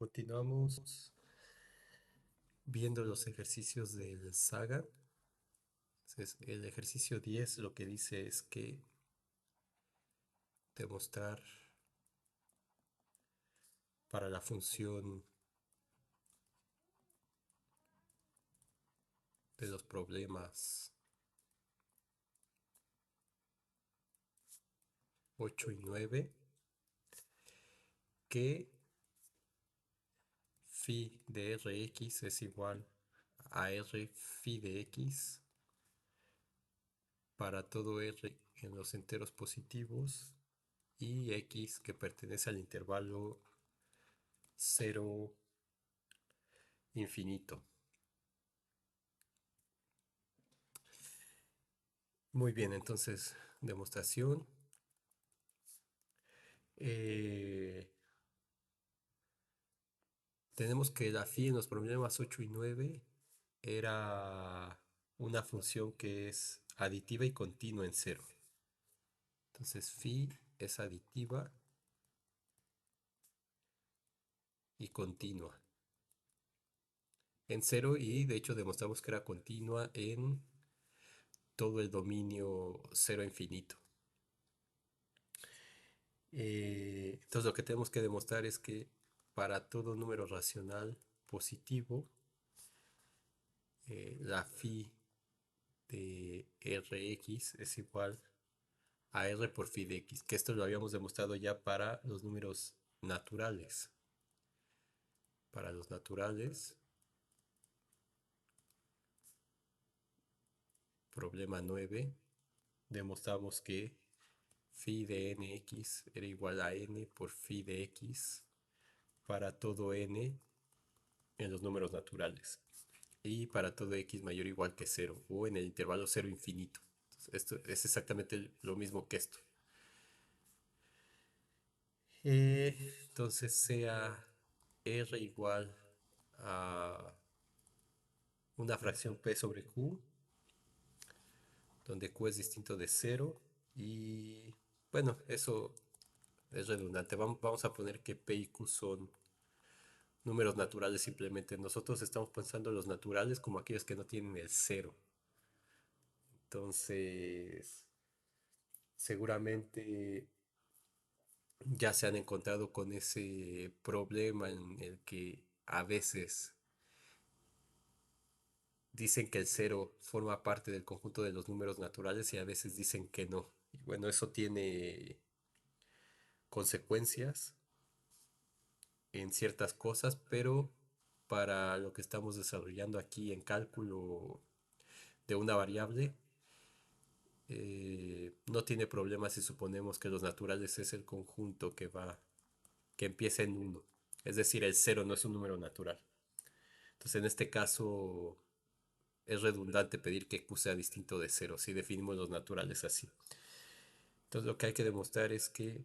Continuamos viendo los ejercicios del Saga. Entonces, el ejercicio 10 lo que dice es que demostrar para la función de los problemas 8 y 9 que phi de Rx es igual a R phi de X para todo R en los enteros positivos y X que pertenece al intervalo 0 infinito. Muy bien, entonces demostración. Eh, Tenemos que la phi en los problemas 8 y 9 era una función que es aditiva y continua en cero. Entonces phi es aditiva y continua en cero, y de hecho demostramos que era continua en todo el dominio cero infinito. Entonces lo que tenemos que demostrar es que para todo número racional positivo, la phi de Rx es igual a R por phi de X, que esto lo habíamos demostrado ya para los números naturales. Para los naturales, problema 9, demostramos que phi de nx era igual a n por phi de x para todo n en los números naturales y para todo x mayor o igual que cero o en el intervalo cero infinito. Entonces, esto es exactamente lo mismo que esto. Entonces sea r igual a una fracción p sobre q, donde q es distinto de cero y bueno, eso es redundante. Vamos a poner que p y q son números naturales simplemente. Nosotros estamos pensando en los naturales como aquellos que no tienen el cero. Entonces, seguramente ya se han encontrado con ese problema en el que a veces dicen que el cero forma parte del conjunto de los números naturales y a veces dicen que no. Y bueno, eso tiene consecuencias en ciertas cosas, pero para lo que estamos desarrollando aquí en cálculo de una variable, no tiene problema si suponemos que los naturales es el conjunto que empieza en uno. Es decir, el cero no es un número natural. Entonces, en este caso, es redundante pedir que q sea distinto de cero si definimos los naturales así. Entonces, lo que hay que demostrar es que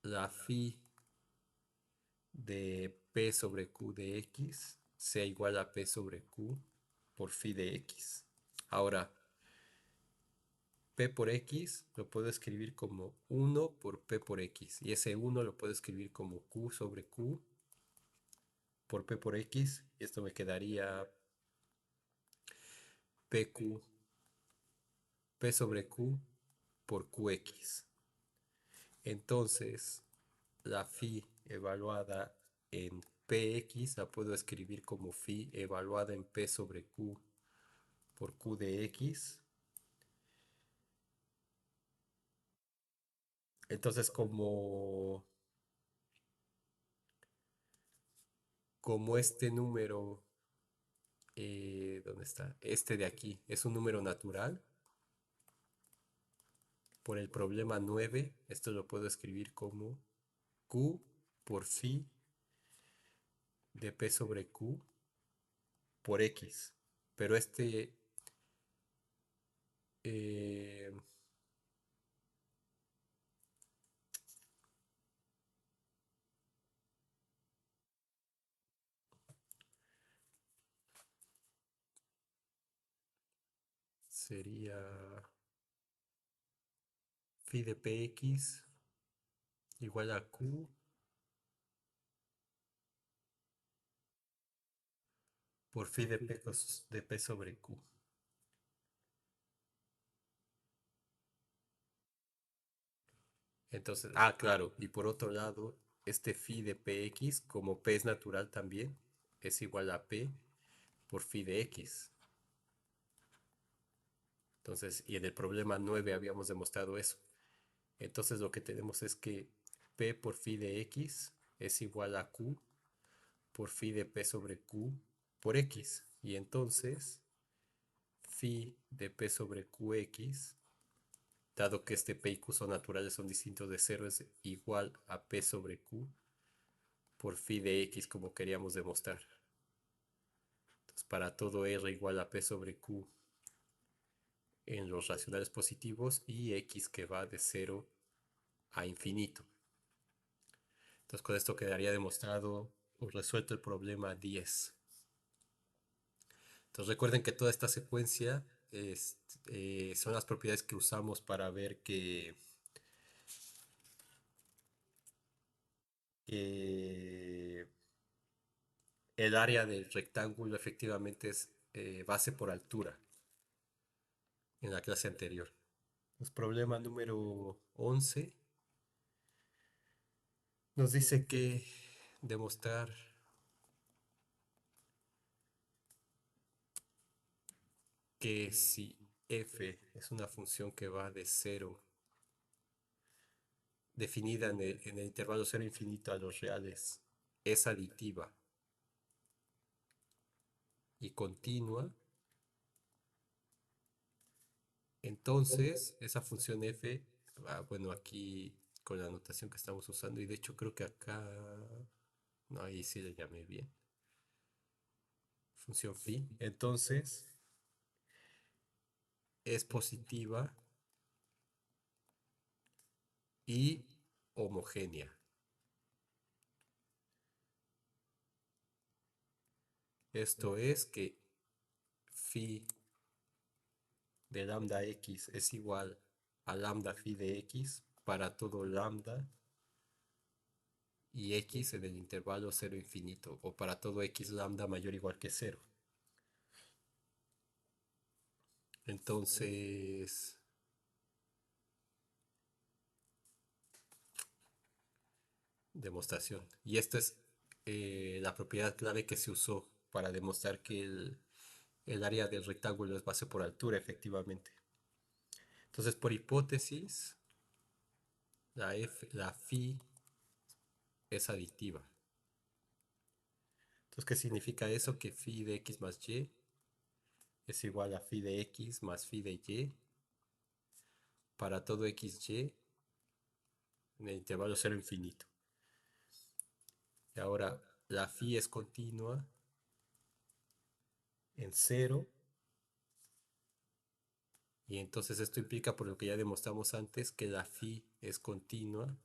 la phi de p sobre q de x sea igual a p sobre q por phi de x. Ahora, p por x lo puedo escribir como 1 por p por x. Y ese 1 lo puedo escribir como q sobre q por p por x. Y esto me quedaría pq, p sobre q por qx. Entonces, la phi evaluada en px la puedo escribir como phi evaluada en p sobre q por q de x. Entonces, como este número, ¿dónde está? Este de aquí es un número natural. Por el problema 9 esto lo puedo escribir como q por phi de p sobre q por x. Pero este eh, sería phi de px igual a q por phi de P sobre Q. Entonces, claro, y por otro lado, este phi de Px, como P es natural también, es igual a P por phi de X. Entonces, y en el problema 9 habíamos demostrado eso. Entonces lo que tenemos es que P por phi de X es igual a Q por phi de P sobre Q por X. Y entonces phi de P sobre QX, dado que este P y Q son naturales, son distintos de cero, es igual a P sobre Q por phi de X como queríamos demostrar. Entonces para todo R igual a P sobre Q en los racionales positivos y X que va de cero a infinito. Entonces con esto quedaría demostrado o resuelto el problema 10. Entonces recuerden que toda esta secuencia son las propiedades que usamos para ver que el área del rectángulo efectivamente es base por altura en la clase anterior. Pues problema número 11 nos dice que demostrar que si f es una función que va de cero, definida en el intervalo cero infinito a los reales, es aditiva y continua, entonces esa función f, bueno, aquí con la notación que estamos usando, y de hecho creo que acá, no, ahí sí le llamé bien, función phi, entonces es positiva y homogénea. Esto es que phi de lambda x es igual a lambda phi de x para todo lambda y x en el intervalo 0 infinito, o para todo x lambda mayor o igual que 0. Entonces, demostración. Y esta es la propiedad clave que se usó para demostrar que el área del rectángulo es base por altura, efectivamente. Entonces, por hipótesis, la phi es aditiva. Entonces, ¿qué significa eso? Que phi de x más y es igual a phi de x más phi de y para todo xy en el intervalo 0 infinito. Y ahora, la phi es continua en 0, y entonces esto implica, por lo que ya demostramos antes, que la phi es continua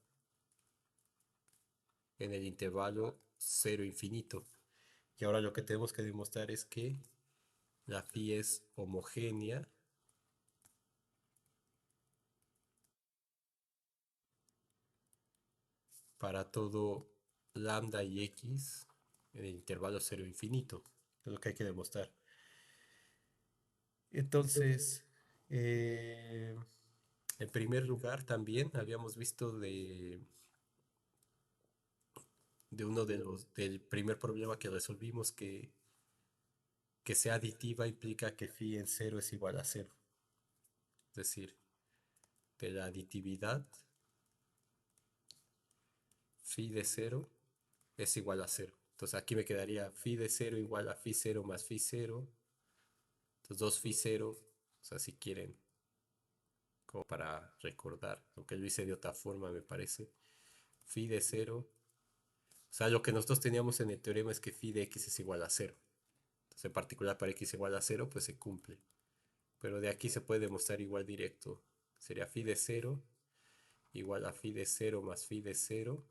en el intervalo 0 infinito. Y ahora lo que tenemos que demostrar es que la phi es homogénea para todo lambda y x en el intervalo 0 infinito. Es lo que hay que demostrar. Entonces, eh, en primer lugar, también habíamos visto de uno de del primer problema que resolvimos que sea aditiva implica que phi en cero es igual a cero. Es decir, de la aditividad, phi de cero es igual a cero. Entonces aquí me quedaría phi de cero igual a phi cero más phi cero. Entonces 2 phi cero, o sea, si quieren, como para recordar, aunque lo hice de otra forma, me parece. Phi de cero, o sea, lo que nosotros teníamos en el teorema es que phi de x es igual a cero. Entonces, en particular para x igual a cero, pues se cumple. Pero de aquí se puede demostrar igual directo. Sería phi de cero igual a phi de cero más phi de cero.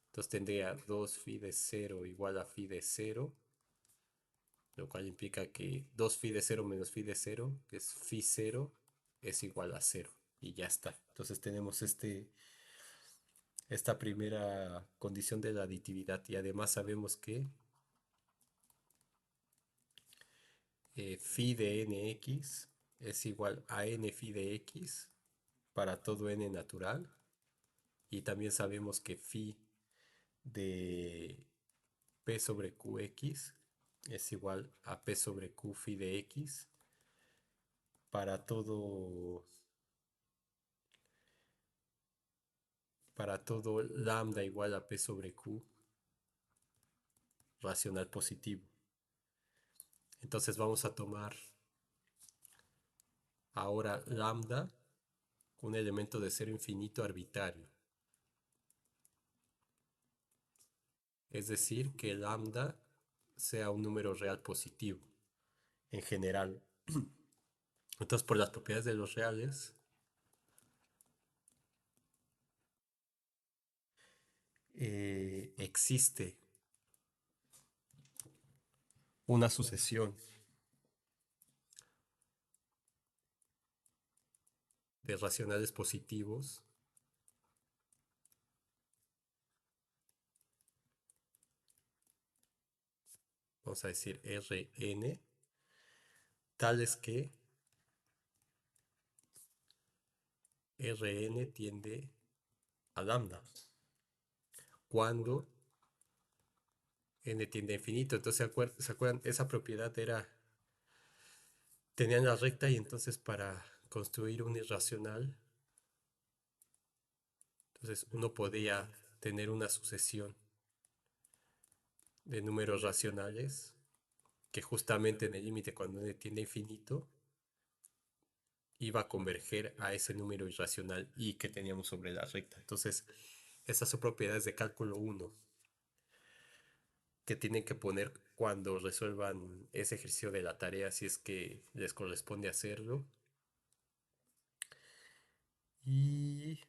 Entonces tendría 2 phi de cero igual a phi de cero, lo cual implica que 2 phi de cero menos phi de cero, que es phi cero, es igual a cero. Y ya está. Entonces tenemos esta primera condición de la aditividad, y además sabemos que phi de nx es igual a n phi de x para todo n natural. Y también sabemos que phi de p sobre qx es igual a p sobre q phi de x para todo lambda igual a p sobre q racional positivo. Entonces vamos a tomar ahora lambda, un elemento de cero infinito arbitrario. Es decir, que lambda sea un número real positivo en general. Entonces, por las propiedades de los reales, existe una sucesión de racionales positivos vamos a decir Rn, tales que Rn tiende a lambda cuando n tiende a infinito. Entonces, ¿se acuerdan? Esa propiedad tenían la recta y entonces para construir un irracional, entonces uno podía tener una sucesión de números racionales que justamente en el límite cuando n tiende a infinito iba a converger a ese número irracional y que teníamos sobre la recta. Entonces, esas son propiedades de cálculo 1 que tienen que poner cuando resuelvan ese ejercicio de la tarea si es que les corresponde hacerlo. Y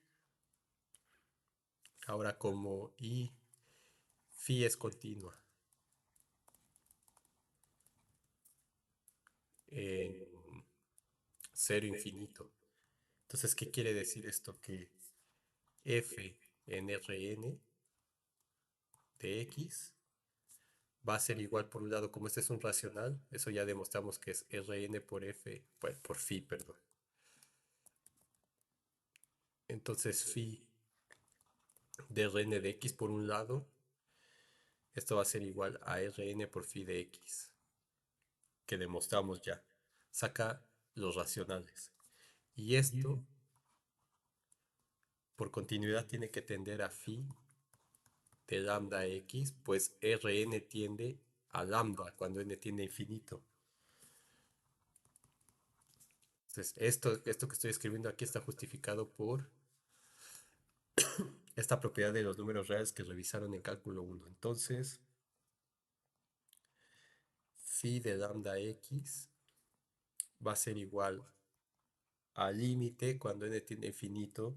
ahora como y phi es continua en cero infinito. Entonces, ¿qué quiere decir esto? Que f en Rn de x va a ser igual por un lado, como este es un racional, eso ya demostramos que es Rn por f, pues, por phi, perdón. Entonces phi de Rn de x por un lado, esto va a ser igual a Rn por phi de x, que demostramos ya. Saca los racionales. Y esto, por continuidad, tiene que tender a phi de lambda x, pues Rn tiende a lambda cuando n tiende a infinito. Entonces, esto que estoy escribiendo aquí está justificado por esta propiedad de los números reales que revisaron en cálculo 1. Entonces, phi de lambda x va a ser igual al límite cuando n tiende a infinito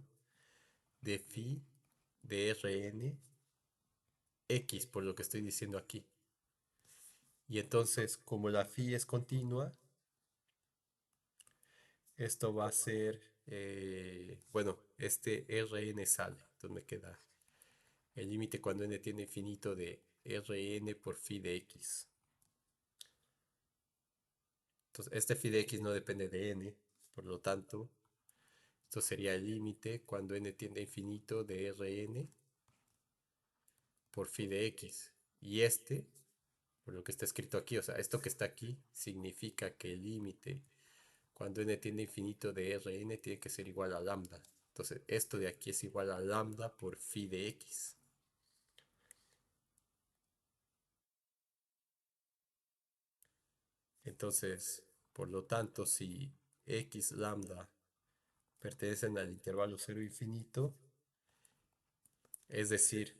de phi de Rn x, por lo que estoy diciendo aquí. Y entonces, como la phi es continua, esto va a ser, bueno, este Rn sale. Entonces me queda el límite cuando n tiende a infinito de Rn por phi de x. Entonces, este phi de x no depende de n, por lo tanto, esto sería el límite cuando n tiende a infinito de Rn por phi de x. Y este, por lo que está escrito aquí, o sea, esto que está aquí significa que el límite cuando n tiende a infinito de Rn tiene que ser igual a lambda. Entonces, esto de aquí es igual a lambda por phi de x. Entonces, por lo tanto, si x lambda pertenecen al intervalo 0 infinito, es decir,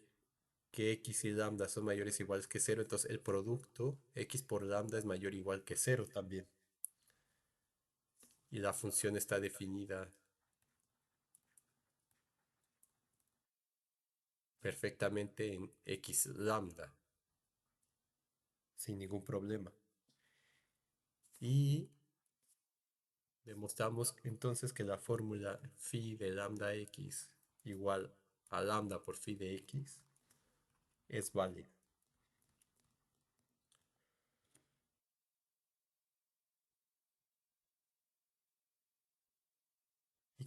que x y lambda son mayores o iguales que 0, entonces el producto x por lambda es mayor o igual que 0 también. Y la función está definida perfectamente en x lambda, sin ningún problema. Y demostramos entonces que la fórmula phi de lambda x igual a lambda por phi de x es válida.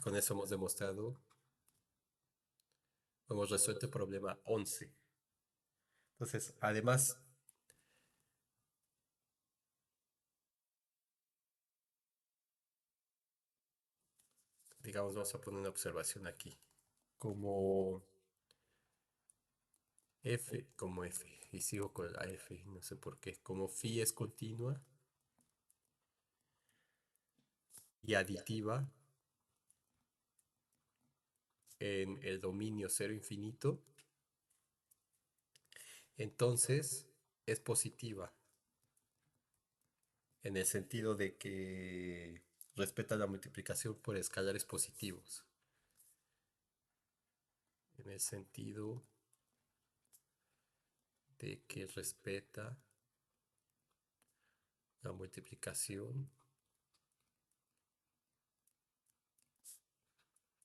Y con eso hemos demostrado, hemos resuelto el problema 11. Entonces, además, digamos, vamos a poner una observación aquí. Como como F, y sigo con la F, no sé por qué. Como phi es continua y aditiva en el dominio cero infinito, entonces es positiva en el sentido de que respeta la multiplicación por escalares positivos. En el sentido de que respeta la multiplicación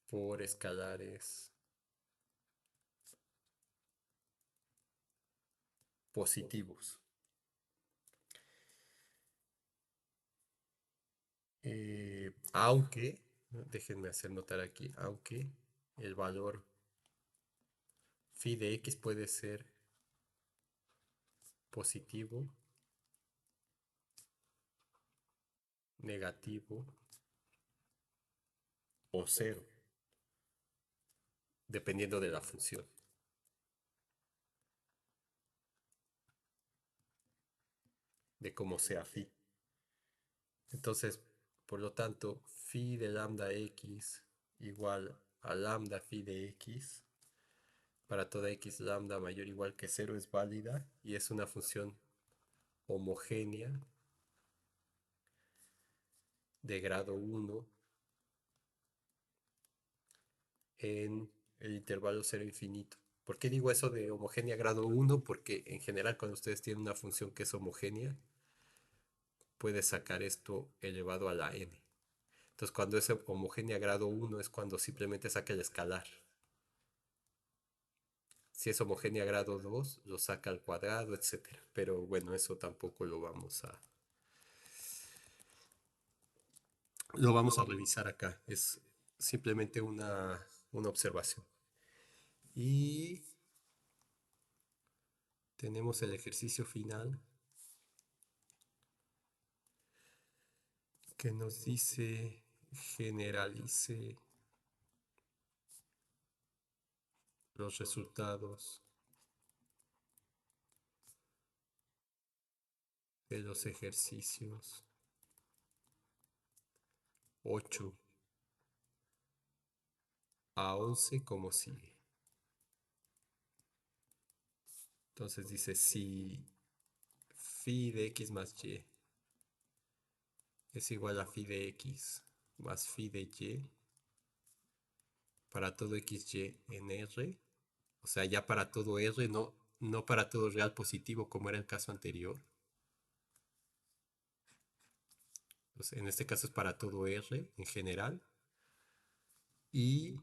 por escalares positivos. Aunque, déjenme hacer notar aquí, aunque el valor phi de x puede ser positivo, negativo o cero, dependiendo de la función, de cómo sea phi. Entonces, por lo tanto, phi de lambda x igual a lambda phi de x para toda x lambda mayor o igual que cero es válida y es una función homogénea de grado 1 en el intervalo cero infinito. ¿Por qué digo eso de homogénea grado 1? Porque en general cuando ustedes tienen una función que es homogénea, puede sacar esto elevado a la n. Entonces cuando es homogénea grado 1 es cuando simplemente saca el escalar. Si es homogénea grado 2 lo saca al cuadrado, etcétera. Pero bueno, eso tampoco lo vamos a revisar acá. Es simplemente una observación. Y tenemos el ejercicio final que nos dice generalice los resultados de los ejercicios 8 a 11 como sigue. Entonces dice si phi de x más y es igual a phi de x más phi de y para todo xy en R, o sea, ya para todo R, no para todo real positivo como era el caso anterior. Entonces, en este caso es para todo R en general. Y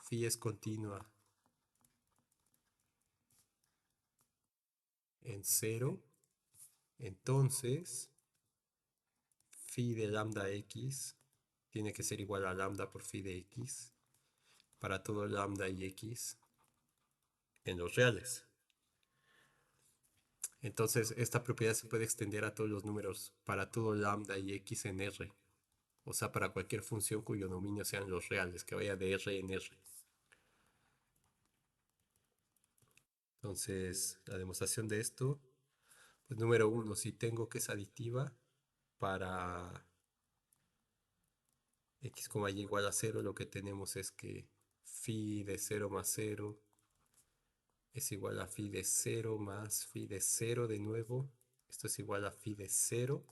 phi es continua en cero. Entonces, phi de lambda x tiene que ser igual a lambda por phi de x para todo lambda y x en los reales. Entonces, esta propiedad se puede extender a todos los números para todo lambda y x en R. O sea, para cualquier función cuyo dominio sean los reales, que vaya de R en R. Entonces, la demostración de esto, pues número uno, si tengo que es aditiva para x, y igual a cero, lo que tenemos es que phi de 0 más 0 es igual a phi de 0 más phi de 0 de nuevo. Esto es igual a phi de 0.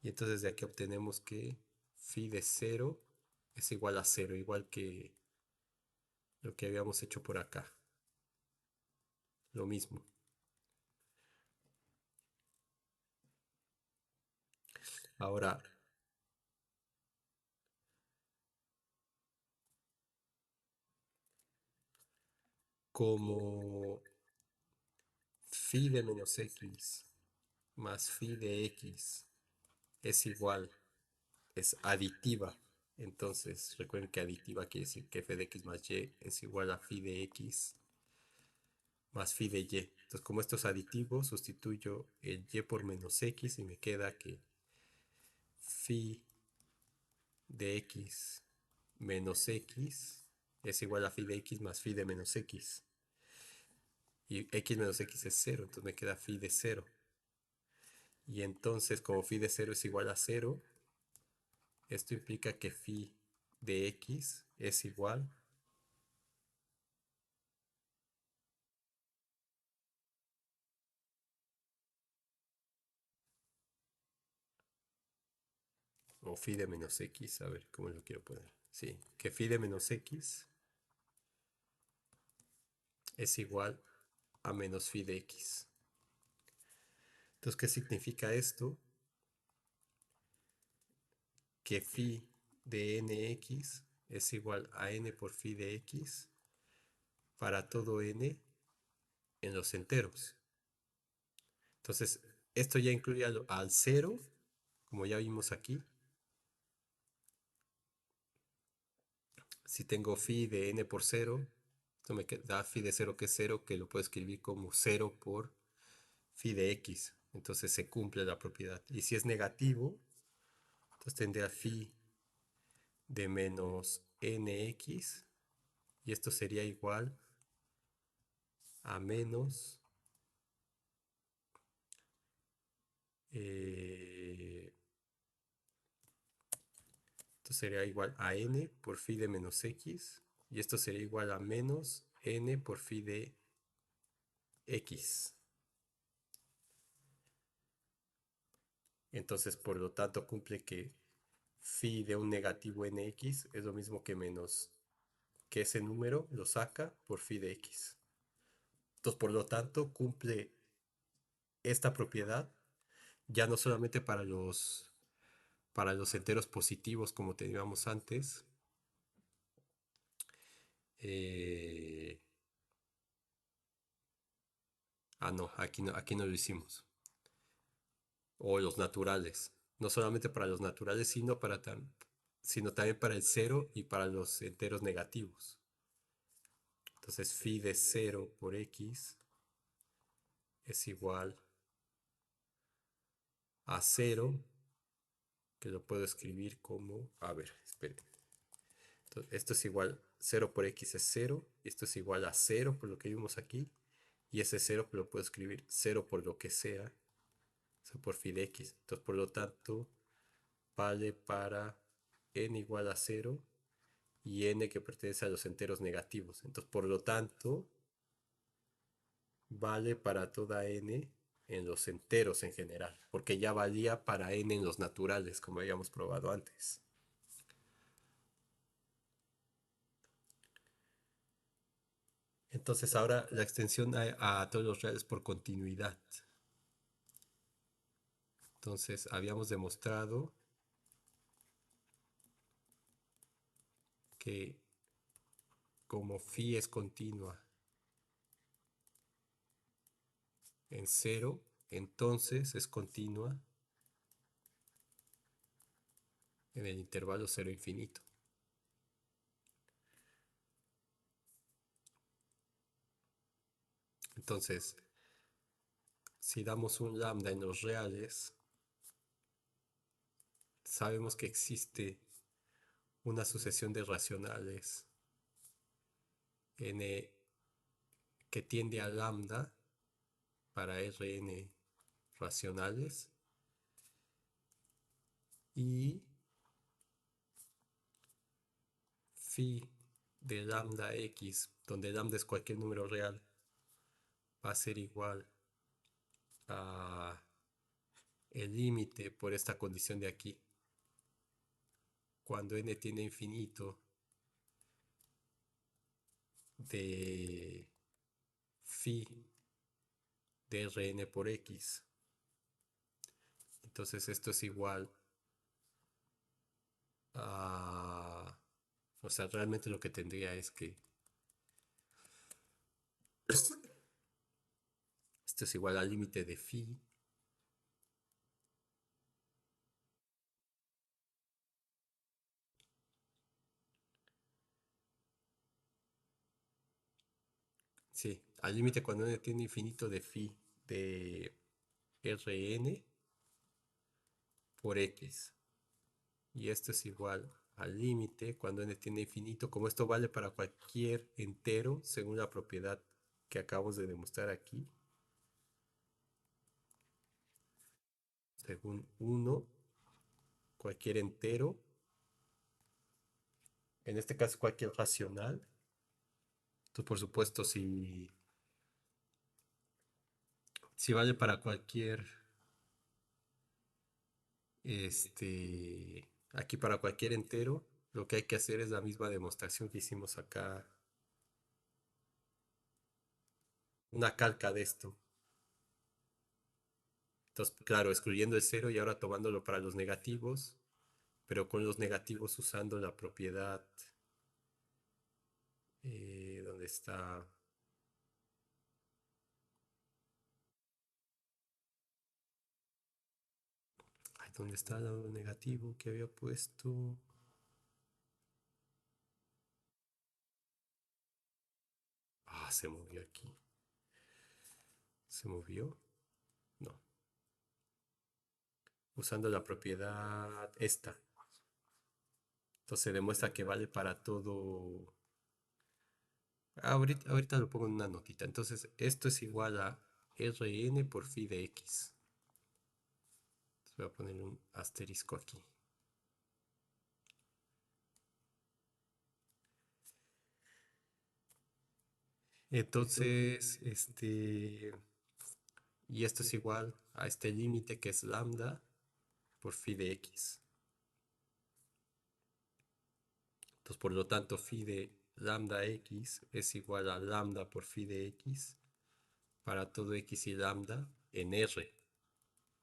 Y entonces de aquí obtenemos que phi de 0 es igual a 0, igual que lo que habíamos hecho por acá. Lo mismo. Ahora, como phi de menos x más phi de x es igual, es aditiva Entonces, recuerden que aditiva quiere decir que f de x más y es igual a phi de x más phi de y. Entonces, como esto es aditivo, sustituyo el y por menos x y me queda que phi de x menos x es igual a phi de x más phi de menos x. Y x menos x es 0, entonces me queda phi de 0. Y entonces, como phi de 0 es igual a 0, esto implica que phi de x es igual o phi de menos x, a ver cómo lo quiero poner. Sí, que phi de menos x es igual a menos phi de x. Entonces, ¿qué significa esto? Que phi de nx es igual a n por phi de x para todo n en los enteros. Entonces, esto ya incluye al 0, como ya vimos aquí. Si tengo phi de n por 0, esto me da phi de 0 que es 0, que lo puedo escribir como 0 por phi de x. Entonces se cumple la propiedad. Y si es negativo, entonces tendría phi de menos nx. Y esto sería igual a menos esto sería igual a n por phi de menos x. Y esto sería igual a menos n por phi de x. Entonces, por lo tanto, cumple que phi de un negativo nx es lo mismo que menos que ese número lo saca por phi de x. Entonces, por lo tanto, cumple esta propiedad ya no solamente para los enteros positivos como teníamos antes, eh, no, aquí no lo hicimos. O los naturales. No solamente para los naturales, sino también para el cero y para los enteros negativos. Entonces, phi de 0 por x es igual a 0, que lo puedo escribir como, a ver, espere. Entonces, esto es igual, 0 por x es 0, y esto es igual a 0 por lo que vimos aquí, y ese 0 lo puedo escribir 0 por lo que sea, o sea, por phi de x. Entonces, por lo tanto, vale para n igual a 0 y n que pertenece a los enteros negativos. Entonces, por lo tanto, vale para toda n en los enteros en general, porque ya valía para n en los naturales, como habíamos probado antes. Entonces ahora la extensión a todos los reales por continuidad. Entonces habíamos demostrado que como phi es continua en 0, entonces es continua en el intervalo 0 infinito. Entonces, si damos un lambda en los reales, sabemos que existe una sucesión de racionales n que tiende a lambda para Rn racionales y phi de lambda x, donde lambda es cualquier número real, va a ser igual a el límite por esta condición de aquí. Cuando n tiene infinito de phi de Rn por x. Entonces esto es igual a... O sea, realmente lo que tendría es que esto es igual al límite de phi Sí, al límite cuando n tiene infinito de phi de Rn por x. Y esto es igual al límite cuando n tiene infinito, como esto vale para cualquier entero según la propiedad que acabamos de demostrar aquí, según uno cualquier entero, en este caso cualquier racional. Entonces, por supuesto, si vale para cualquier, aquí para cualquier entero, lo que hay que hacer es la misma demostración que hicimos acá, una calca de esto. Entonces, claro, excluyendo el cero y ahora tomándolo para los negativos, pero con los negativos usando la propiedad, ¿dónde está? Ay, ¿dónde está el lado negativo que había puesto? Ah, se movió aquí. ¿Se movió? No. Usando la propiedad esta. Entonces demuestra que vale para todo. Ahorita lo pongo en una notita. Entonces esto es igual a Rn por phi de x. Entonces voy a poner un asterisco aquí. Entonces, y esto es igual a este límite que es lambda por phi de x. Entonces, por lo tanto, phi de lambda x es igual a lambda por phi de x para todo x y lambda en R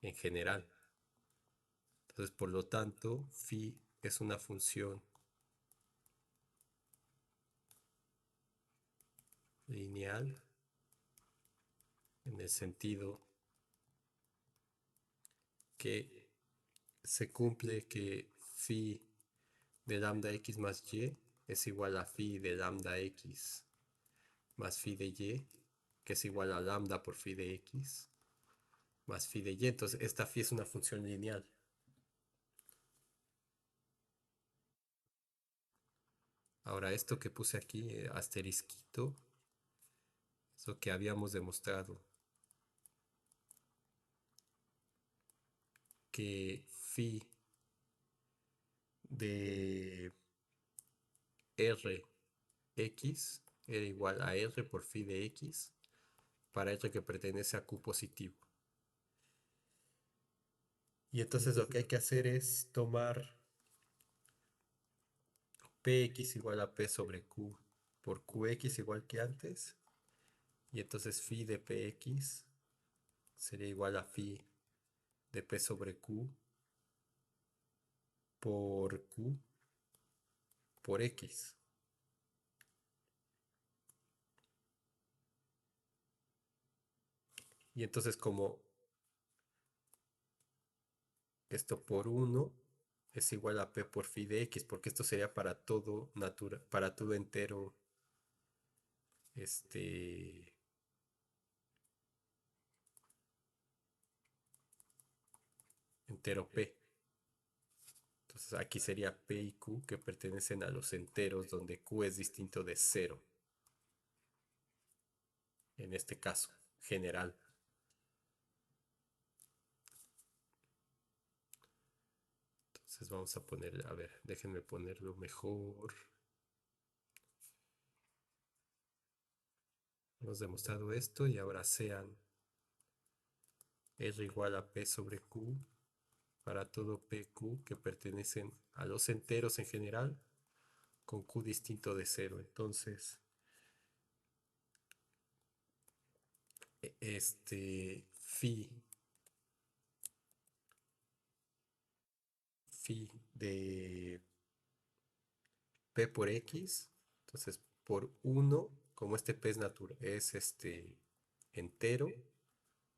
en general. Entonces, por lo tanto, phi es una función lineal en el sentido que se cumple que phi de lambda x más y es igual a phi de lambda x más phi de y, que es igual a lambda por phi de x más phi de y. Entonces, esta phi es una función lineal. Ahora, esto que puse aquí, asterisquito, es lo que habíamos demostrado, que phi de Rx era igual a R por phi de x para R que pertenece a Q positivo. Y entonces lo que hay que hacer es tomar Px igual a P sobre Q por Qx igual que antes. Y entonces phi de Px sería igual a phi de P sobre Q por Q por X. Y entonces como esto por 1 es igual a P por phi de X, porque esto sería para todo para todo entero, este, entero P. Entonces aquí sería P y Q que pertenecen a los enteros donde Q es distinto de 0, en este caso, general. Entonces vamos a poner, a ver, déjenme ponerlo mejor. Hemos demostrado esto y ahora sean R igual a P sobre Q para todo PQ que pertenecen a los enteros en general con Q distinto de 0. Entonces, phi, phi de P por X, entonces por 1, como este P es natural, es entero,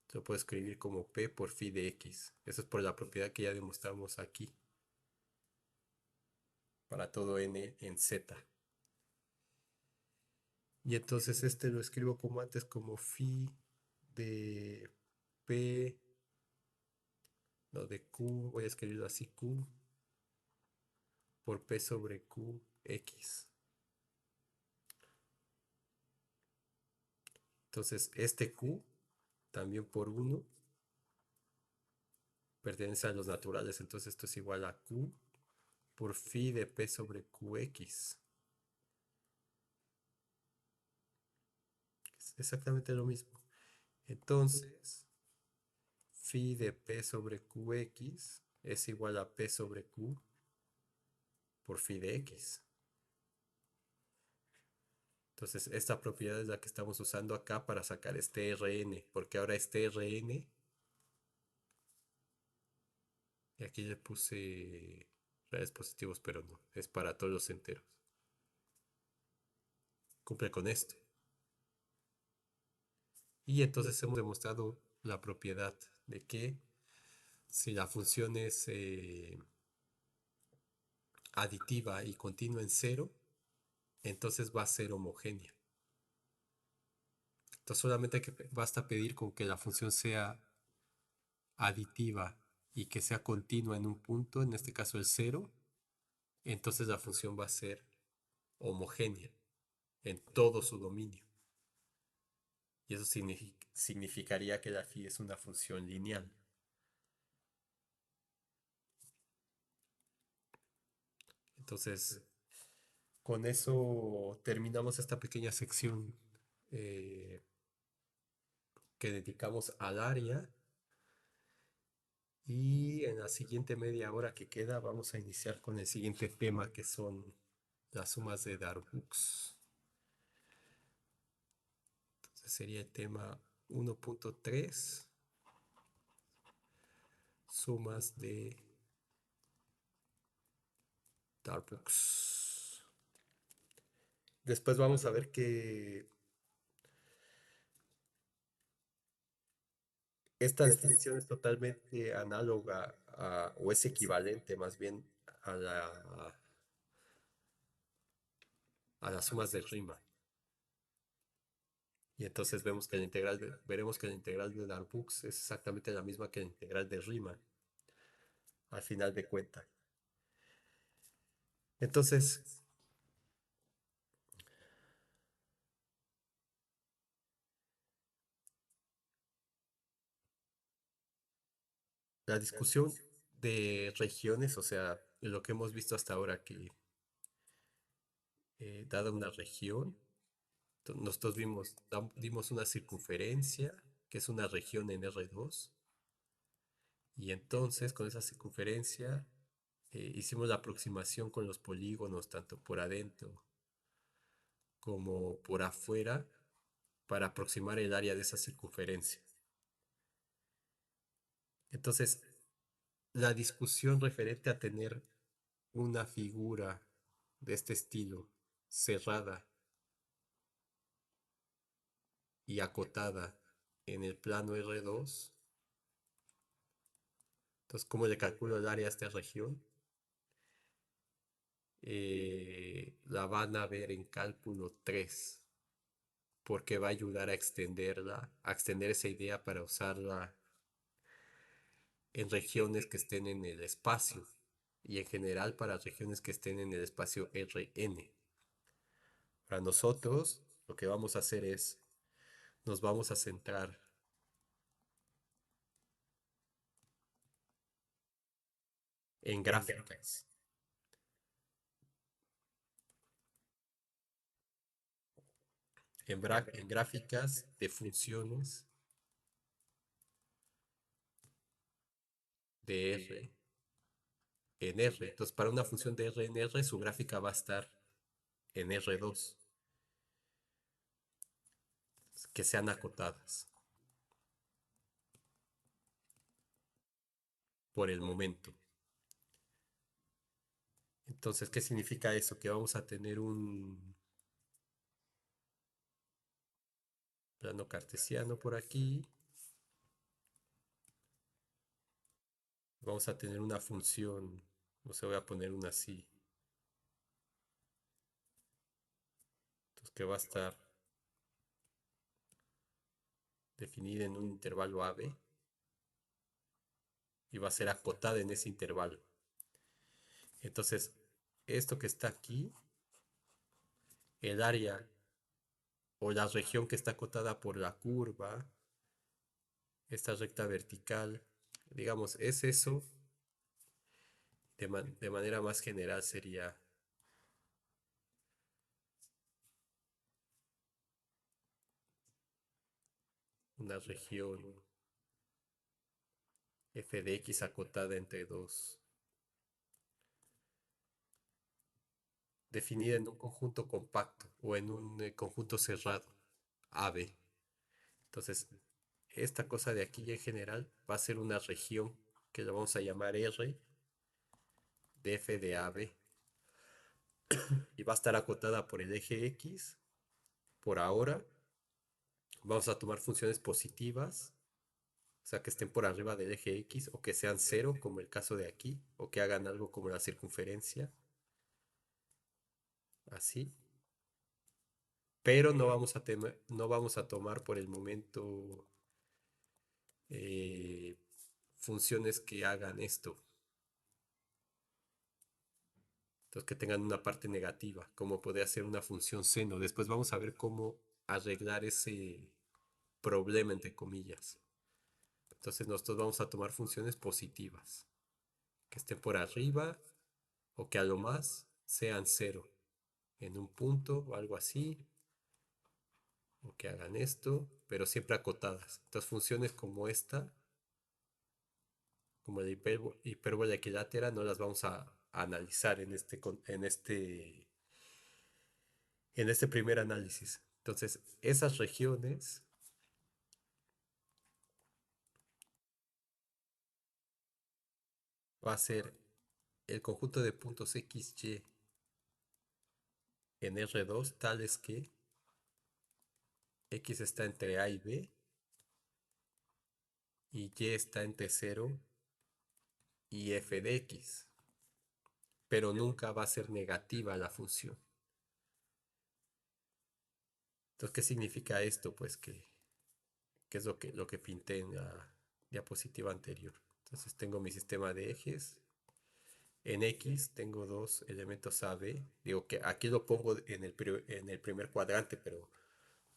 se lo puedo escribir como P por phi de X. Eso es por la propiedad que ya demostramos aquí, para todo n en Z. Y entonces este lo escribo como antes, como phi de P, no, de Q, voy a escribirlo así, Q por P sobre Q X. Entonces este Q también por uno pertenece a los naturales, entonces esto es igual a Q por phi de P sobre QX. Es exactamente lo mismo. Entonces, phi de P sobre QX es igual a P sobre Q por phi de X. Entonces, esta propiedad es la que estamos usando acá para sacar este Rn, porque ahora este Rn, y aquí le puse reales positivos, pero no, es para todos los enteros. Cumple con esto. Y entonces hemos demostrado la propiedad de que si la función es aditiva y continua en cero, entonces va a ser homogénea. Entonces solamente basta pedir con que la función sea aditiva y que sea continua en un punto, en este caso el cero, entonces la función va a ser homogénea en todo su dominio. Y eso significaría que la phi es una función lineal. Entonces, con eso terminamos esta pequeña sección eh, que dedicamos al área. Y en la siguiente media hora que queda vamos a iniciar con el siguiente tema que son las sumas de Darboux. Entonces sería el tema 1.3, sumas de Darboux. Después vamos a ver que esta definición es totalmente análoga o es equivalente más bien a, a las sumas de Riemann. Y entonces veremos que la integral de Darboux es exactamente la misma que la integral de Riemann al final de cuentas. Entonces, la discusión de regiones, o sea, lo que hemos visto hasta ahora, que dada una región, nosotros dimos una circunferencia, que es una región en R2, y entonces con esa circunferencia hicimos la aproximación con los polígonos, tanto por adentro como por afuera, para aproximar el área de esa circunferencia. Entonces, la discusión referente a tener una figura de este estilo, cerrada y acotada en el plano R2, entonces, ¿cómo le calculo el área a esta región? La van a ver en cálculo 3, porque va a ayudar a extenderla, a extender esa idea para usarla en regiones que estén en el espacio y en general para regiones que estén en el espacio Rn. Para nosotros, lo que vamos a hacer es, nos vamos a centrar en gráficas, en gráficas de funciones de R en R. Entonces, para una función de R en R, su gráfica va a estar en R2, que sean acotadas por el momento. Entonces, ¿qué significa eso? Que vamos a tener un plano cartesiano por aquí. Vamos a tener una función, no sé, voy a poner una así. Entonces, ¿qué va a estar? definida en un intervalo AB y va a ser acotada en ese intervalo. Entonces, esto que está aquí, el área o la región que está acotada por la curva, esta recta vertical, digamos, es eso. De manera más general sería una región f de x acotada entre dos, definida en un conjunto compacto o en un conjunto cerrado, AB. Entonces, esta cosa de aquí en general va a ser una región que la vamos a llamar R de f de AB y va a estar acotada por el eje X. Por ahora, vamos a tomar funciones positivas, o sea, que estén por arriba del eje X o que sean cero, como el caso de aquí, o que hagan algo como la circunferencia, así. Pero no vamos a tomar por el momento eh, funciones que hagan esto, entonces que tengan una parte negativa, como podría ser una función seno. Después vamos a ver cómo arreglar ese problema, entre comillas. Entonces nosotros vamos a tomar funciones positivas, que estén por arriba o que a lo más sean cero en un punto o algo así, o que hagan esto, pero siempre acotadas. Entonces funciones como esta, como la hipérbola equilátera, no las vamos a analizar en este primer análisis. Entonces, esas regiones va a ser el conjunto de puntos x, y en R2 tales que x está entre a y b y y está entre 0 y f de x, pero nunca va a ser negativa la función. Entonces, ¿qué significa esto? Pues que es lo que pinté en la diapositiva anterior. Entonces tengo mi sistema de ejes. En X tengo dos elementos A, B. Digo que aquí lo pongo en el primer cuadrante, pero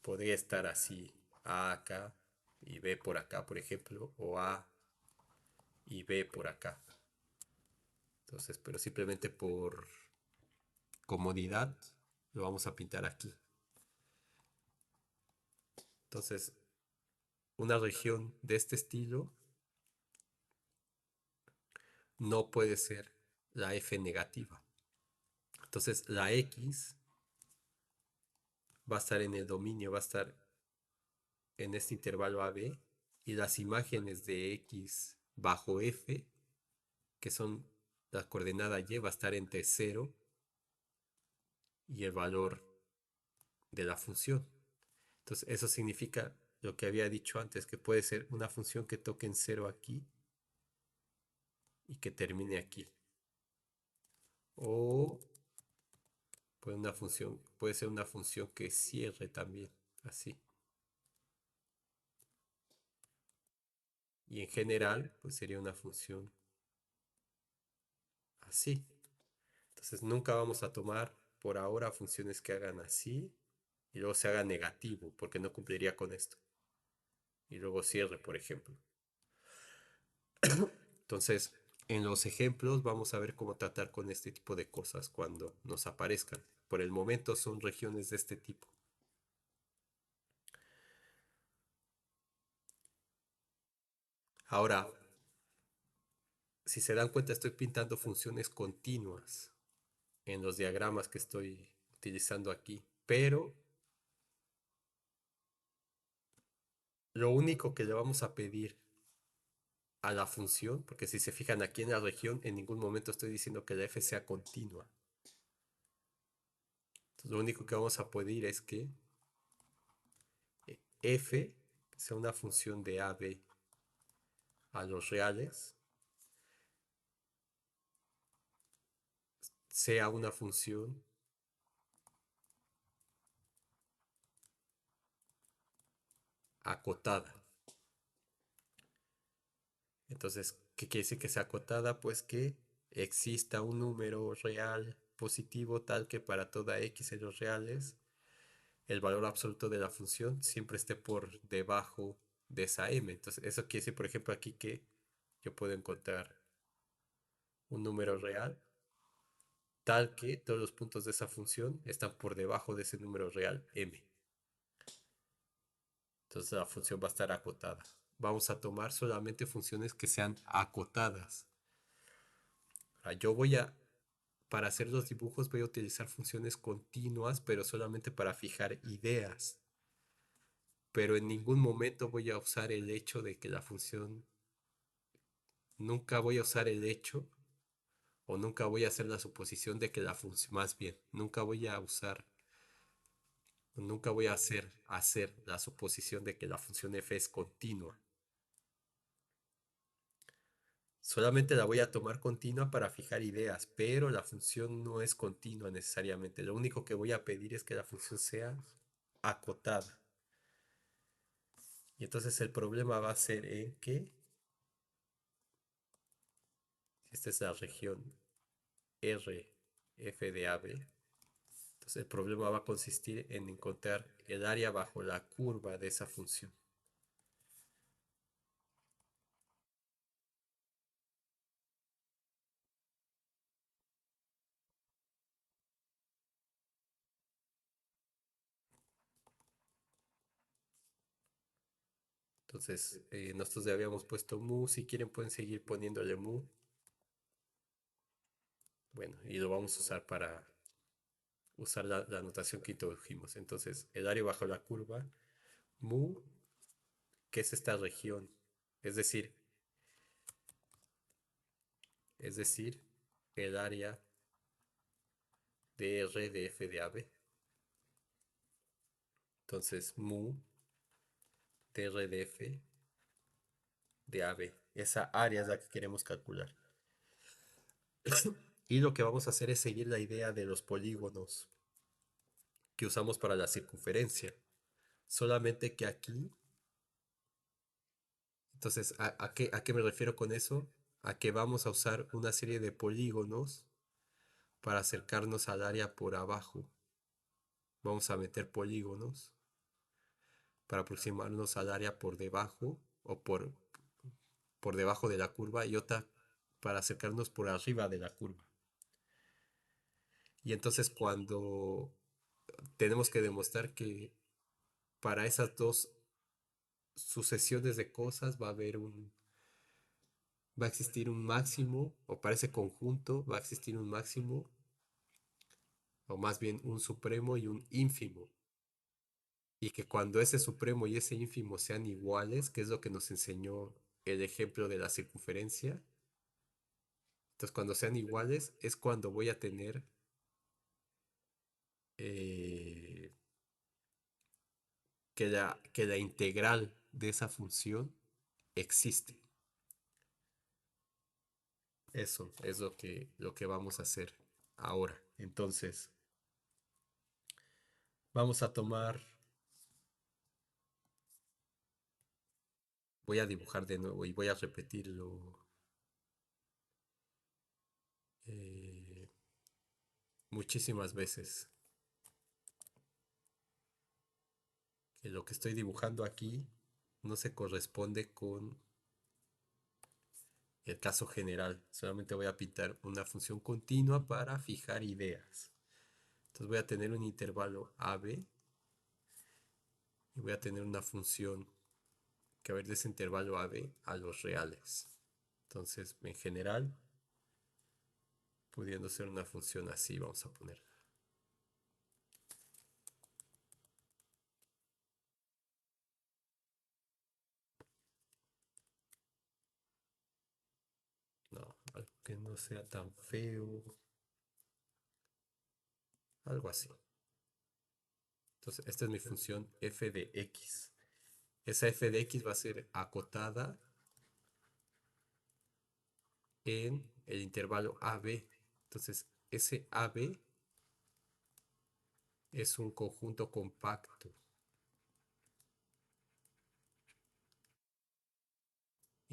podría estar así, A acá y B por acá, por ejemplo, o A y B por acá. Entonces, pero simplemente por comodidad lo vamos a pintar aquí. Entonces, una región de este estilo no puede ser la F negativa. Entonces, la X va a estar en el dominio, va a estar en este intervalo AB y las imágenes de X bajo F, que son la coordenada Y, va a estar entre 0 y el valor de la función. Entonces eso significa lo que había dicho antes, que puede ser una función que toque en 0 aquí y que termine aquí. O puede ser una función que cierre también, así. Y en general, pues sería una función así. Entonces nunca vamos a tomar por ahora funciones que hagan así y luego se haga negativo, porque no cumpliría con esto. Y luego cierre, por ejemplo. Entonces, en los ejemplos vamos a ver cómo tratar con este tipo de cosas cuando nos aparezcan. Por el momento son regiones de este tipo. Ahora, si se dan cuenta, estoy pintando funciones continuas en los diagramas que estoy utilizando aquí. Pero lo único que le vamos a pedir a la función, porque si se fijan aquí en la región, en ningún momento estoy diciendo que la f sea continua. Entonces, lo único que vamos a pedir es que f sea una función de a, b a los reales, sea una función acotada. Entonces, ¿qué quiere decir que sea acotada? Pues que exista un número real positivo tal que para toda x en los reales el valor absoluto de la función siempre esté por debajo de esa m. Entonces, eso quiere decir, por ejemplo, aquí que yo puedo encontrar un número real tal que todos los puntos de esa función están por debajo de ese número real m. Entonces la función va a estar acotada. Vamos a tomar solamente funciones que sean acotadas. Yo para hacer los dibujos voy a utilizar funciones continuas, pero solamente para fijar ideas. Pero en ningún momento voy a usar el hecho de que la función, nunca voy a usar el hecho o nunca voy a hacer la suposición de que la función, más bien, nunca voy a usar, nunca voy a hacer la suposición de que la función f es continua. Solamente la voy a tomar continua para fijar ideas, pero la función no es continua necesariamente. Lo único que voy a pedir es que la función sea acotada. Y entonces el problema va a ser en que esta es la región R, F de AB. Entonces el problema va a consistir en encontrar el área bajo la curva de esa función. Entonces nosotros ya habíamos puesto mu. Si quieren pueden seguir poniéndole mu. Bueno, y lo vamos a usar para usar la notación que introdujimos. Entonces el área bajo la curva mu, que es esta región, es decir, es decir, el área de R de F de AB. Entonces, mu de R de F de AB. Esa área es la que queremos calcular. Y lo que vamos a hacer es seguir la idea de los polígonos que usamos para la circunferencia. Solamente que aquí, entonces, a qué me refiero con eso? A que vamos a usar una serie de polígonos para acercarnos al área por abajo. Vamos a meter polígonos para aproximarnos al área por debajo o por debajo de la curva y otra para acercarnos por arriba de la curva. Y entonces cuando tenemos que demostrar que para esas dos sucesiones de cosas va a existir un máximo, o para ese conjunto va a existir un máximo, o más bien un supremo y un ínfimo. Y que cuando ese supremo y ese ínfimo sean iguales, que es lo que nos enseñó el ejemplo de la circunferencia, entonces cuando sean iguales es cuando voy a tener eh, que la integral de esa función existe. Eso es lo que vamos a hacer ahora. Entonces, vamos a tomar, voy a dibujar de nuevo y voy a repetirlo eh, muchísimas veces. Que lo que estoy dibujando aquí no se corresponde con el caso general. Solamente voy a pintar una función continua para fijar ideas. Entonces voy a tener un intervalo AB y voy a tener una función que va a ir de ese intervalo AB a los reales. Entonces, en general, pudiendo ser una función así, vamos a poner. No, algo que no sea tan feo. Algo así. Entonces, esta es mi función f de x. Esa f de x va a ser acotada en el intervalo AB. Entonces, ese AB es un conjunto compacto.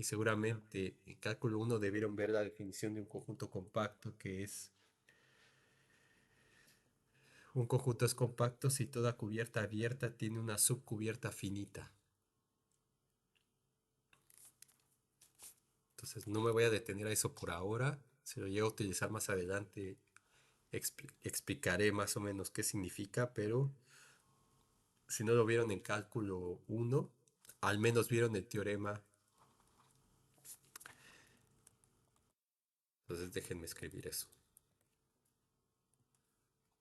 Y seguramente en cálculo uno debieron ver la definición de un conjunto compacto, que es un conjunto es compacto si toda cubierta abierta tiene una subcubierta finita. Entonces no me voy a detener a eso por ahora. Si lo llego a utilizar más adelante, explicaré más o menos qué significa, pero si no lo vieron en cálculo uno, al menos vieron el teorema. Entonces déjenme escribir eso.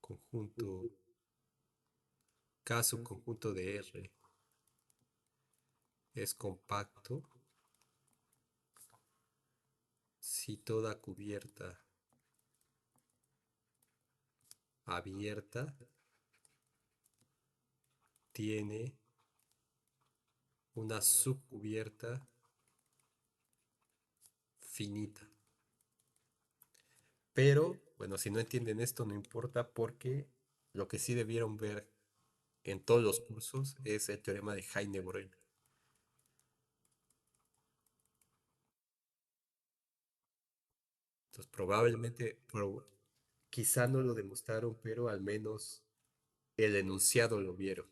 Conjunto K subconjunto de R es compacto si toda cubierta abierta tiene una subcubierta finita. Pero, bueno, si no entienden esto no importa porque lo que sí debieron ver en todos los cursos es el teorema de Heine-Borel. Entonces, probablemente, quizá no lo demostraron, pero al menos el enunciado lo vieron.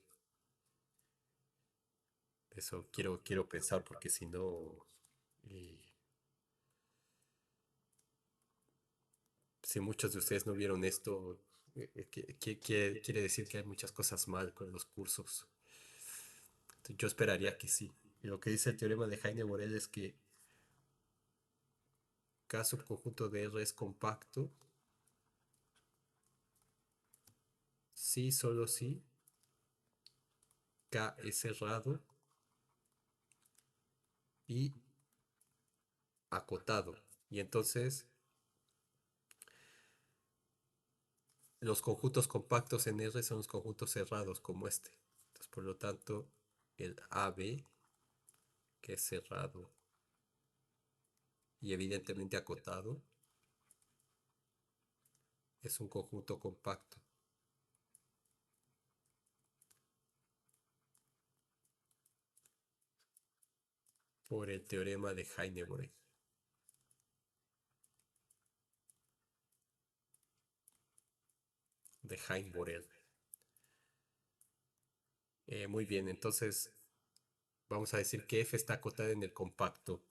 Eso quiero pensar porque si no, eh, si muchos de ustedes no vieron esto, quiere decir que hay muchas cosas mal con los cursos. Entonces, yo esperaría que sí. Y lo que dice el teorema de Heine-Borel es que K subconjunto de R es compacto si, solo si K es cerrado y acotado. Y entonces los conjuntos compactos en R son los conjuntos cerrados como este. Entonces, por lo tanto, el AB, que es cerrado y evidentemente acotado, es un conjunto compacto por el teorema de Heine-Borel. De Heine-Borel. Muy bien, entonces vamos a decir que F está acotada en el compacto,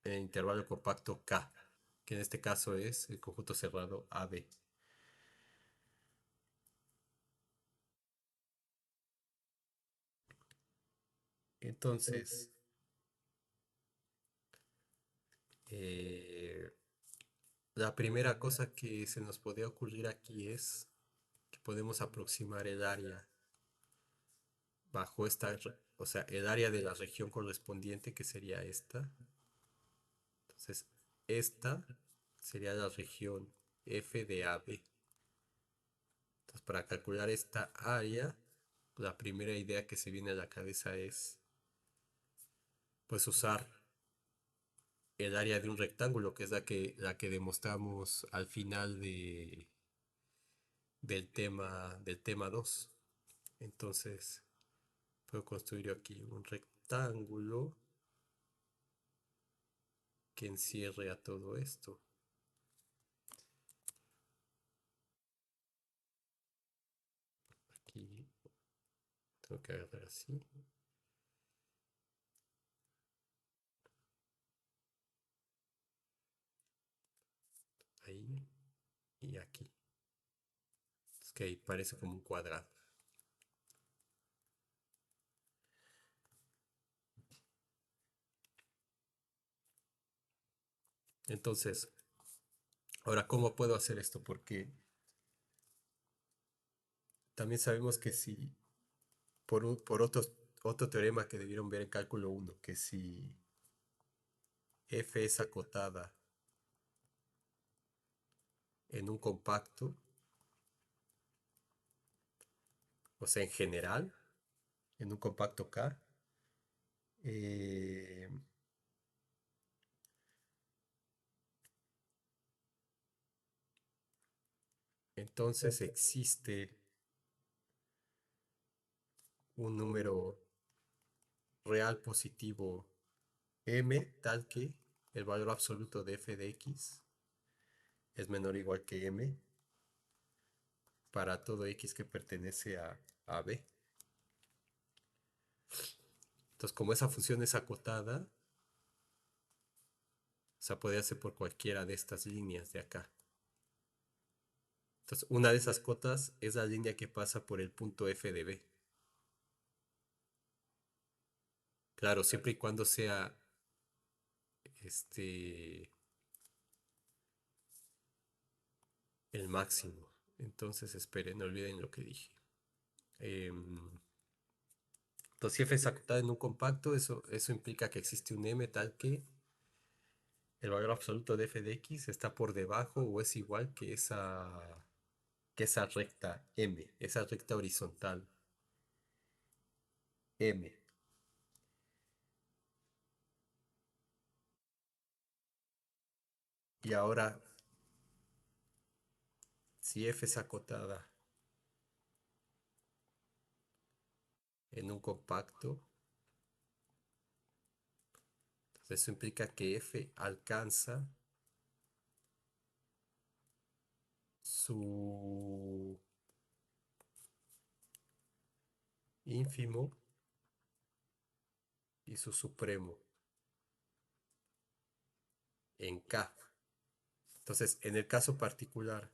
en el intervalo compacto K, que en este caso es el conjunto cerrado AB. Entonces, eh, la primera cosa que se nos podría ocurrir aquí es que podemos aproximar el área bajo esta, o sea, el área de la región correspondiente que sería esta. Entonces, esta sería la región F de AB. Entonces, para calcular esta área, la primera idea que se viene a la cabeza es, pues, usar el área de un rectángulo, que es la que demostramos al final del tema 2. Entonces, puedo construir aquí un rectángulo que encierre a todo esto. Aquí tengo que agarrar así. Ahí y aquí. Es que ahí parece como un cuadrado. Entonces, ahora, ¿cómo puedo hacer esto? Porque también sabemos que si, por otro teorema que debieron ver en cálculo uno, que si F es acotada en un compacto, o sea, en general, en un compacto K, eh, entonces existe un número real positivo m tal que el valor absoluto de f de x es menor o igual que m para todo x que pertenece a b. Entonces, como esa función es acotada, se puede hacer por cualquiera de estas líneas de acá. Entonces, una de esas cotas es la línea que pasa por el punto f de b. Claro, siempre y cuando sea el máximo. Entonces, esperen, no olviden lo que dije. Entonces, si f es acotada en un compacto, eso implica que existe un m tal que el valor absoluto de f de x está por debajo o es igual que esa recta m, esa recta horizontal m. Y ahora, si f es acotada en un compacto, entonces eso implica que f alcanza su ínfimo y su supremo en K. Entonces, en el caso particular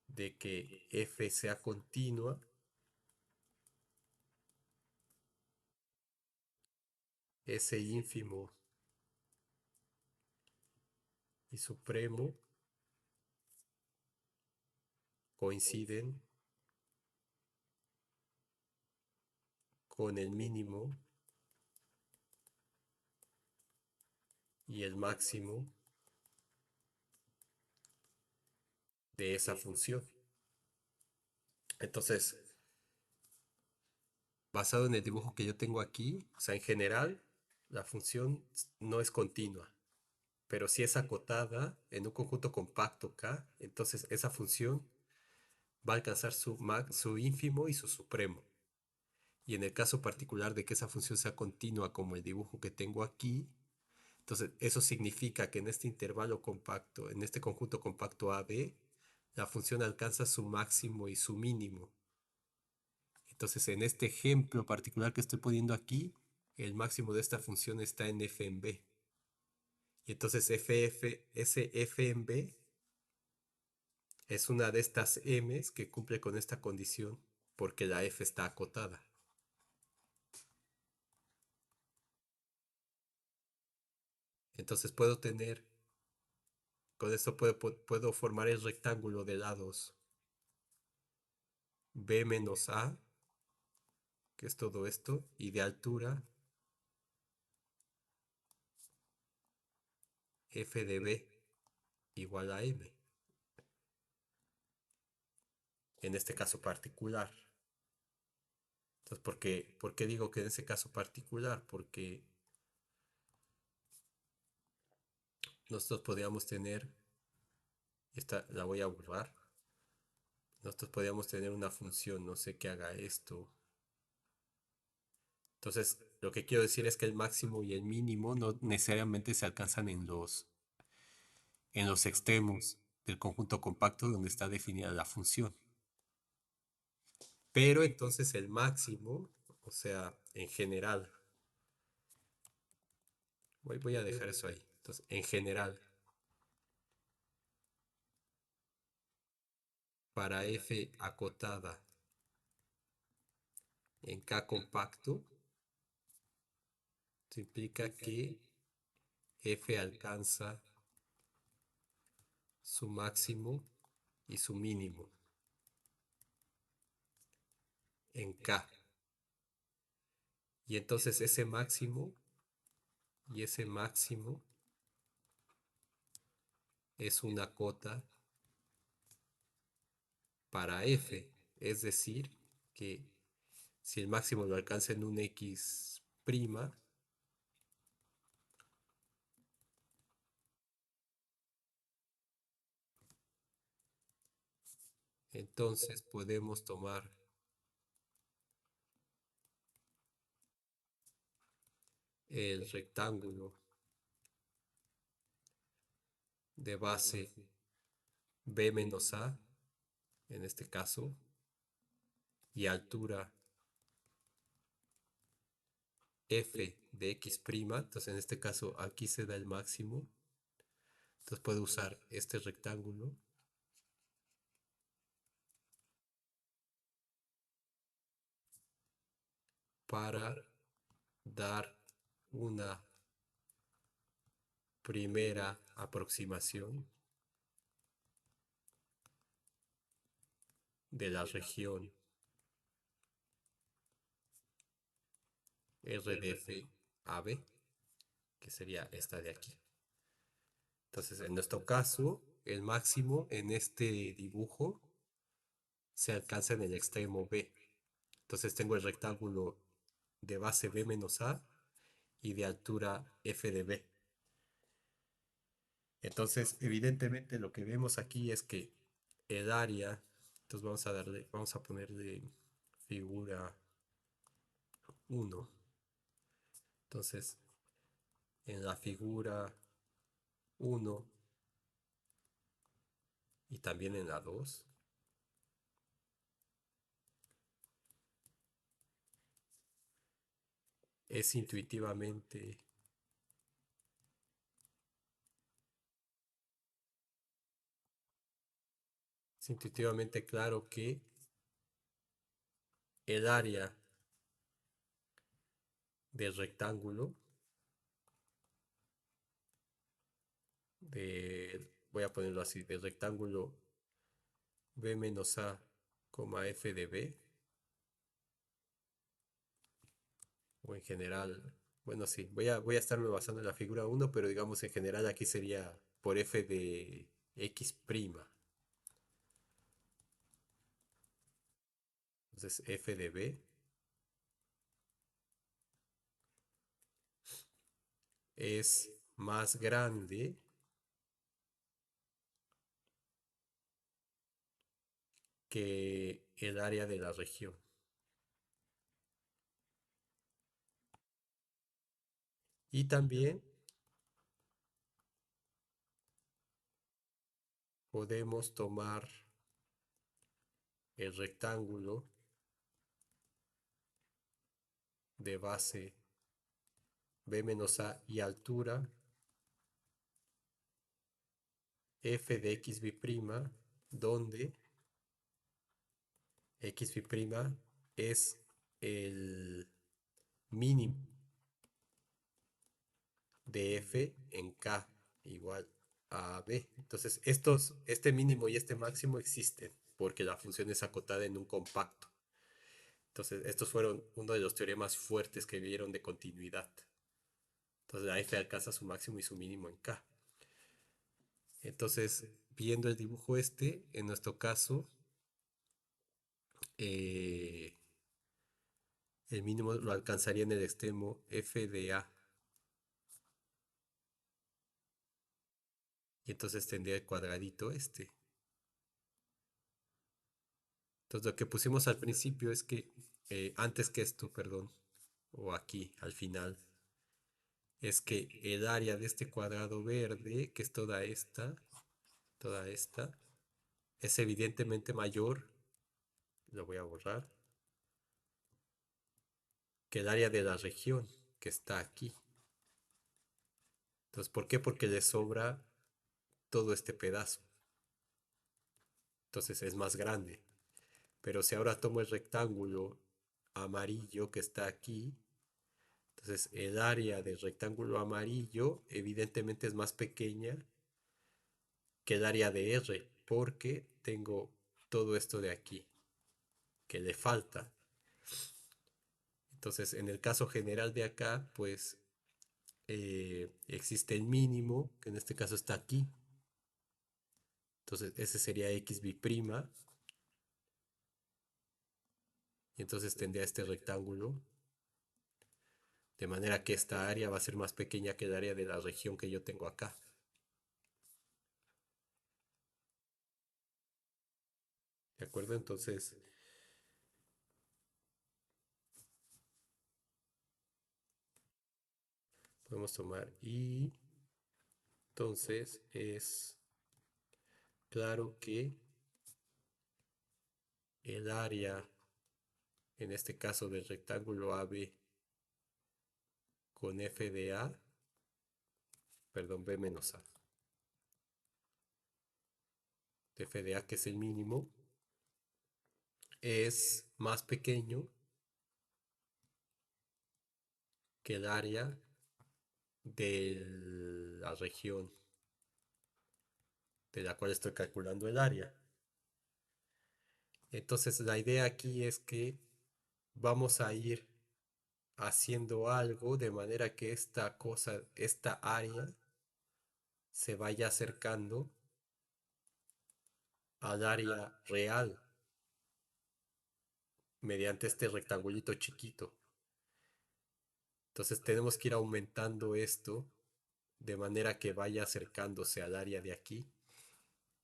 de que f sea continua, ese ínfimo y supremo coinciden con el mínimo y el máximo de esa función. Entonces, basado en el dibujo que yo tengo aquí, o sea, en general, la función no es continua, pero si es acotada en un conjunto compacto K, entonces esa función va a alcanzar su ínfimo y su supremo. Y en el caso particular de que esa función sea continua como el dibujo que tengo aquí, entonces eso significa que en este intervalo compacto, en este conjunto compacto AB, la función alcanza su máximo y su mínimo. Entonces, en este ejemplo particular que estoy poniendo aquí, el máximo de esta función está en f en b. Y entonces ese f en b es una de estas m's que cumple con esta condición porque la f está acotada. Entonces con esto puedo formar el rectángulo de lados b menos a, que es todo esto, y de altura f de b igual a m, en este caso particular. Entonces, ¿por qué digo que en ese caso particular? Porque nosotros podríamos tener, esta la voy a borrar, nosotros podríamos tener una función, no sé qué haga esto. Entonces, lo que quiero decir es que el máximo y el mínimo no necesariamente se alcanzan en los extremos del conjunto compacto donde está definida la función. Pero entonces el máximo, o sea, en general, voy a dejar eso ahí. Entonces, en general, para f acotada en K compacto, esto implica que f alcanza su máximo y su mínimo en K. Y entonces ese máximo y ese máximo es una cota para f. Es decir, que si el máximo lo alcanza en un x', Entonces podemos tomar el rectángulo de base b menos a, en este caso, y altura f de x', entonces en este caso aquí se da el máximo, entonces puedo usar este rectángulo para dar una primera aproximación de la región RDF AB, que sería esta de aquí. Entonces, en nuestro caso, el máximo en este dibujo se alcanza en el extremo B. Entonces tengo el rectángulo de base B menos A y de altura F de B. Entonces, evidentemente lo que vemos aquí es que el área, entonces vamos a ponerle figura 1. Entonces, en la figura 1 y también en la 2 es intuitivamente claro que el área del rectángulo voy a ponerlo así, del rectángulo B menos A, F de B, o en general, bueno, sí, voy a estarme basando en la figura 1, pero digamos en general aquí sería por F de X'. Entonces F de B es más grande que el área de la región. Y también podemos tomar el rectángulo de base B menos A y altura F de X', donde X' es el mínimo de F en K igual a B. Entonces, este mínimo y este máximo existen porque la función es acotada en un compacto. Entonces, estos fueron uno de los teoremas fuertes que vieron de continuidad. Entonces, la F alcanza su máximo y su mínimo en K. Entonces, viendo el dibujo en nuestro caso, eh, el mínimo lo alcanzaría en el extremo F de A. Y entonces tendría el cuadradito este. Entonces lo que pusimos al principio es que, antes que esto, perdón, o aquí al final, es que el área de este cuadrado verde, que es toda esta, es evidentemente mayor, lo voy a borrar, que el área de la región que está aquí. Entonces, ¿por qué? Porque le sobra todo este pedazo. Entonces es más grande. Pero si ahora tomo el rectángulo amarillo que está aquí, entonces el área del rectángulo amarillo evidentemente es más pequeña que el área de R, porque tengo todo esto de aquí que le falta. Entonces, en el caso general de acá, pues existe el mínimo, que en este caso está aquí. Entonces, ese sería X', y entonces tendría este rectángulo, de manera que esta área va a ser más pequeña que el área de la región que yo tengo acá. ¿De acuerdo? Entonces podemos tomar y entonces es claro que el área, en este caso del rectángulo AB con f de A, perdón, B menos A, de f de A que es el mínimo, es más pequeño que el área de la región de la cual estoy calculando el área. Entonces la idea aquí es que vamos a ir haciendo algo de manera que esta cosa, esta área, se vaya acercando al área real mediante este rectangulito chiquito. Entonces tenemos que ir aumentando esto de manera que vaya acercándose al área de aquí.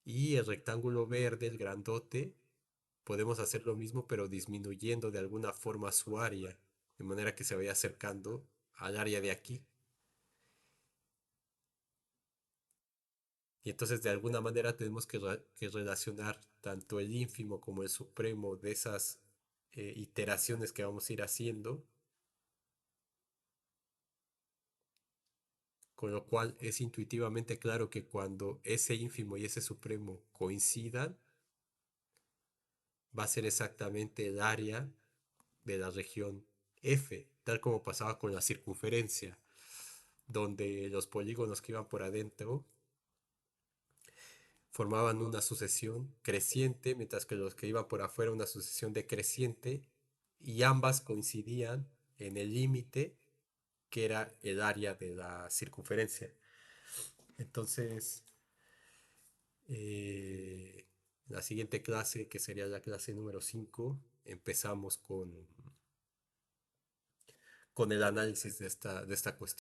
Y el rectángulo verde, el grandote, podemos hacer lo mismo pero disminuyendo de alguna forma su área, de manera que se vaya acercando al área de aquí. Y entonces de alguna manera tenemos que relacionar tanto el ínfimo como el supremo de esas iteraciones que vamos a ir haciendo, con lo cual es intuitivamente claro que cuando ese ínfimo y ese supremo coincidan, va a ser exactamente el área de la región F, tal como pasaba con la circunferencia, donde los polígonos que iban por adentro formaban una sucesión creciente, mientras que los que iban por afuera una sucesión decreciente, y ambas coincidían en el límite que era el área de la circunferencia. Entonces, eh, la siguiente clase, que sería la clase número 5, empezamos con el análisis de esta cuestión.